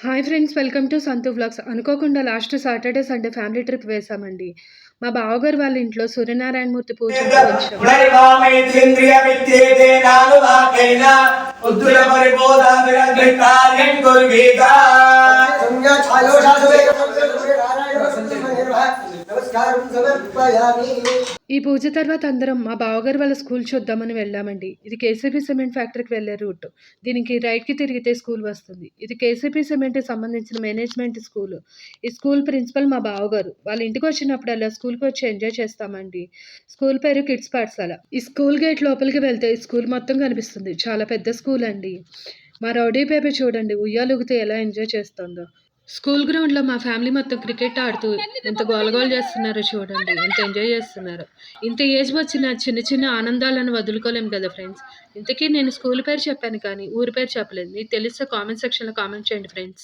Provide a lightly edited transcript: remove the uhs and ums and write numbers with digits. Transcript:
Hi friends, welcome to Santhu vlogs. అనుకోకుండా last Saturday, Sunday family trip వేశామండి. మా బావగారు వాళ్ళ ఇంట్లో సూర్యనారాయణమూర్తి పూజ ఉంటే వచ్చాం. ఈ పూజ తర్వాత అందరం మా బావగారు వాళ్ళ స్కూల్ చూద్దామని వెళ్ళామండి. ఇది కేసీపీ సిమెంట్ ఫ్యాక్టరీకి వెళ్ళే రూట్. దీనికి రైట్కి తిరిగితే స్కూల్ వస్తుంది. ఇది కేసీపీ సిమెంట్కి సంబంధించిన మేనేజ్మెంట్ స్కూల్. ఈ స్కూల్ ప్రిన్సిపల్ మా బావగారు. వాళ్ళ ఇంటికి వచ్చినప్పుడల్లా స్కూల్కి వచ్చి ఎంజాయ్ చేస్తామండి. స్కూల్ పేరు కిడ్స్ పాఠశాల. ఈ స్కూల్ గేట్ లోపలికి వెళ్తే ఈ స్కూల్ మొత్తం కనిపిస్తుంది. చాలా పెద్ద స్కూల్ అండి. మా రౌడీ బేబీ చూడండి ఉయ్యాలుగితే ఎలా ఎంజాయ్ చేస్తుందో. స్కూల్ గ్రౌండ్లో మా ఫ్యామిలీ మొత్తం క్రికెట్ ఆడుతూ ఎంత గోలగోలు చేస్తున్నారో చూడండి, ఎంత ఎంజాయ్ చేస్తున్నారు. ఇంత ఏజ్ వచ్చిన చిన్న చిన్న ఆనందాలను వదులుకోలేము కదా ఫ్రెండ్స్. ఇంతకీ నేను స్కూల్ పేరు చెప్పాను కానీ ఊరి పేరు చెప్పలేదు. మీకు తెలిస్తే కామెంట్ సెక్షన్లో కామెంట్ చేయండి ఫ్రెండ్స్.